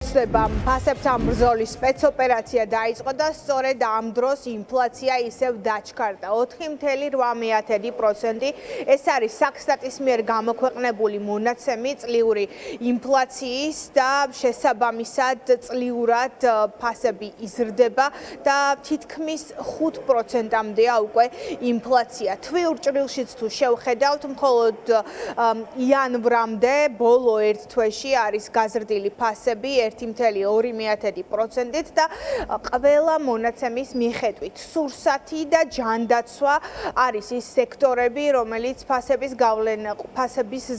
ოცნება ფასებთან ბრძოლის სპეცოპერაცია დაიწყო და სწორედ ამ დროს ინფლაცია ისევ დაჩქარდა 4.8%. ეს არის საქსტატის მიერ გამოქვეყნებული მონაცემი წლიური ინფლაციის და შესაბამისად წლიურად ფასები იზრდება და თითქმის 5%-მდეა უკვე ინფლაცია. თვიურ ჭრილშიც თუ შევხედავთ, მხოლოდ იანვრამდე ბოლო ერთ თვეში არის გაზრდილი ფასები 1.2%-ით და ყველა მონაცემის მიხედვით სურსათი და ჯანდაცვა არის ის სექტორები, რომელიც ფასების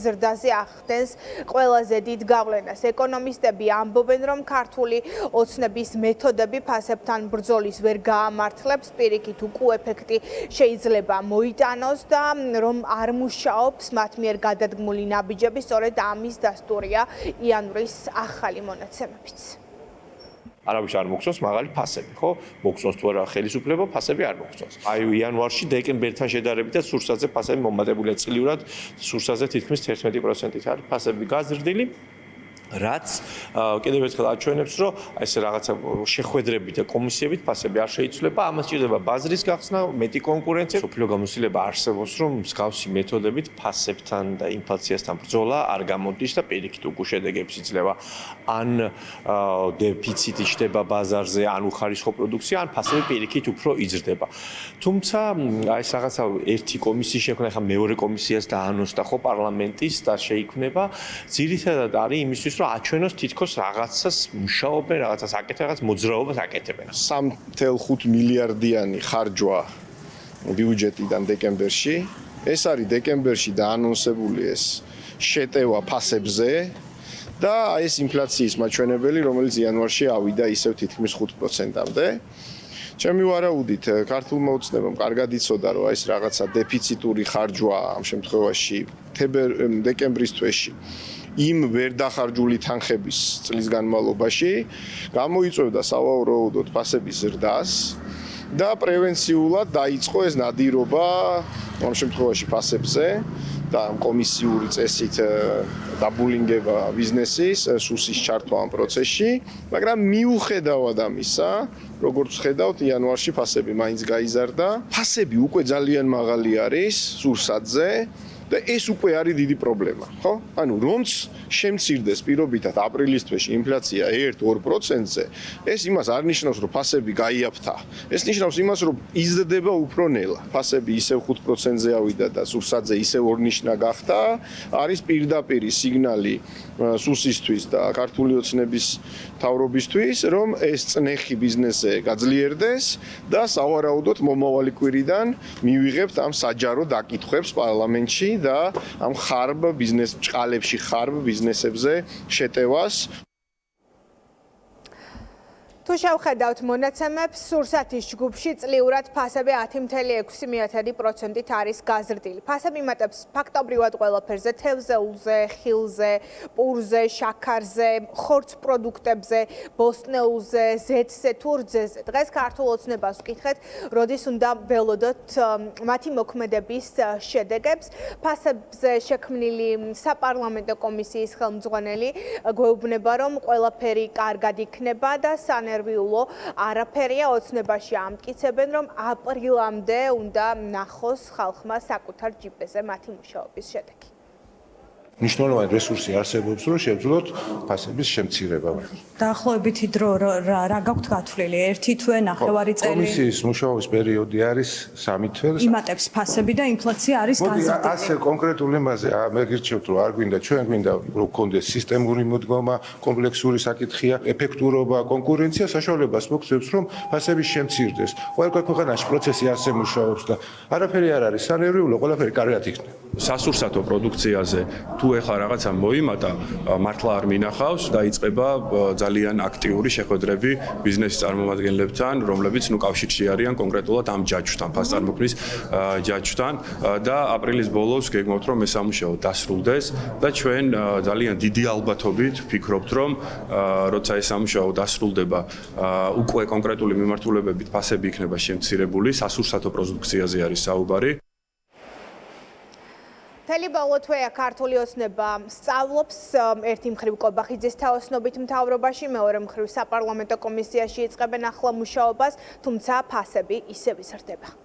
ზრდაზე ახდენს ყველაზე დიდ გავლენას. ეკონომისტები ამბობენ, რომ ქართული ოცნების მეთოდები ფასებთან ბრძოლის ვერ გაამართლებს, პირიქით უკუ ეფექტი შეიძლება მოიტანოს და რომ არ მუშაობს მათ მიერ გადადგმული ნაბიჯები, სწორედ ამის დასტურია იანვრის ახალი მონაცემებიც. არავის არ მოგწონს მაღალი ფასები, ხო? მოგწონს თუ არა ხელისუფლება, ფასები არ მოგწონს. აი იანვარში დეკემბერთან შედარებითაც სურსათზე ფასები მომატებულია წლიურად, სურსათზე თითქმის 11%-ით არის ფასები გაზრდილი. რაც კიდევ ერთხელ აჩვენებს, რომ ეს რაღაცა შეხვედრებით და კომისიებით ფასები არ შეიცვლება, ამას ჭირდება ბაზრის გახსნა, მეტი კონკურენცია. სოფლიო გამოცდილება არსებობს, რომ მსგავსი მეთოდებით ფასებთან და ინფლაციასთან ბრძოლა არ გამოდის და პირიქით უკუ შედეგებს იძლევა. ან დეფიციტი ჩნდება ბაზარზე, ან უხარისხო პროდუქცია, ან ფასები პირიქით უფრო იზრდება. თუმცა ეს რაღაცა ერთი კომისიის შექმნა, ხა მეორე კომისიას დაანონსდა ხო პარლამენტის და შეიქმნება, ძირითადად არის იმისთვის რომ აჩვენოს თითქოს რაღაცას მუშაობენ, რაღაცას აკეთებენ, რაღაც მოძრაობას აკეთებენ. 3.5 მილიარდიანი ხარჯვა ბიუჯეტიდან დეკემბერში. ეს არის დეკემბერში დაანონსებული ეს შეტევა ფასებზე და ეს ინფლაციის მაჩვენებელი, რომელიც იანვარში ავიდა ისევ თითქმის 5%-მდე. ჩემი ვარაუდით, ქართულმა ოცნებამ კარგად იცოდა, რომ ეს რაღაცა დეფიციტური ხარჯვა ამ შემთხვევაში დეკემბრის თვეში იმ ვერ დახარჯული თანხების წლის განმავლობაში გამოიწვევდა სავარაუდოდ ფასების ზრდას და პრევენციულად დაიწყო ეს ნადირობა ამ შემთხვევაში ფასებზე და ამ კომისიური წესით დაბულინგება ბიზნესის სუსის ჩართვა ამ პროცესში, მაგრამ მიუხედავად ამისა, როგორც ხედავთ, იანვარში ფასები მაინც გაიზარდა. ფასები უკვე ძალიან მაღალი არის სურსათზე. და ეს უკვე არის დიდი პრობლემა, ხო? ანუ რომც შემცირდეს პირობითად აპრილის თვეში ინფლაცია 1-2%-ზე, ეს იმას არ ნიშნავს, რომ ფასები გაიაფთა. ეს ნიშნავს იმას, რომ იზრდება უფრო ნელა. ფასები ისევ 5%-ზე ავიდა და სურსათზე ისევ ორნიშნა გახდა, არის პირდაპირი სიგნალი სუსისთვის და ქართული ოცნების მთავრობისთვის, რომ ეს წნეხი ბიზნესზე გაძლიერდეს და სავარაუდოდ მომავალი კვირიდან მივიღებთ ამ საჯარო დაკითხვებს პარლამენტში და ამ ხარბ ბიზნეს ბჭყალებში ხარბ ბიზნესებზე შეტევას. თუ შევხედავთ მონაცემებს, სურსათის ჯგუფში წლიურად ფასები 10.6%-ით არის გაზრდილი. ფასები იმატებს ფაქტობრივად ყველაფერზე, თევზეულზე, ხილზე, პურზე, შაქარზე, ხორცს პროდუქტებზე, ბოსტნეულზე, ზეთზე თუ რძეზე. დღეს ქართულ ოცნებას ვკითხეთ, როდის უნდა ველოდოთ მათი მოქმედების შედეგებს. ფასებზე შექმნილი საპარლამენტო კომისიის ხელმძღვანელი გვეუბნება, რომ ყველაფერი კარგად იქნება და ნერვიულო არაფერია ოცნებაში ამტკიცებენ, რომ აპრილამდე უნდა ნახოს ხალხმა საკუთარ ჯიპეზე მათი მუშაობის შედეგი. მნიშვნელოვანი რესურსი არსებობს, რომ შევძლოთ ფასების შემცირება. დაახლოებითი დრო რა გაქვთ გათვლილი? 1 თვე, ნახევარი წელი? კომისიის მუშაობის პერიოდი არის 3 თვე. იმატებს ფასები და ინფლაცია არის გაზრდილი. ასე კონკრეტულ იმაზე მე გირჩევთ, რომ არ გვინდა, ჩვენ გვინდა რომ გქონდეს სისტემური მოდგომა, კომპლექსური საკითხია, ეფექტურობა, კონკურენცია საშუალებას მოგცემს, რომ ფასები შემცირდეს. ყველა ქვეყანაში პროცესი ასე მუშაობს და არაფერი არ არის სანერვიულო, ყველაფერი კარგად იქნება. სასურსათო პროდუქციაზე თუ ეხლა რაღაცა მოიმატა, მართლა არ მინახავს და იწყება ძალიან აქტიური შეხვედრები ბიზნესის წარმომადგენლებთან, რომლებიც კავშირში არიან კონკრეტულად ამ ჯაჭვთან, ფასწარმოქმნის ჯაჭვთან და აპრილის ბოლოს გეგმავთ, რომ ეს სამუშაო დასრულდეს და ჩვენ ძალიან დიდი ალბათობით ვფიქრობთ, რომ როცა ეს სამუშაო დასრულდება, უკვე კონკრეტული მიმართულებებით ფასები იქნება შემცირებული, სასურსათო პროდუქციაზე არის საუბარი. მთელი ბოლო თვეა ქართული ოცნება სწავლობს ერთი მხრივ კობახიძის თაოსნობით მთავრობაში, მეორე მხრივ საპარლამენტო კომისიაში იწყებენ ახლა მუშაობას, თუმცა ფასები ისევ იზრდება.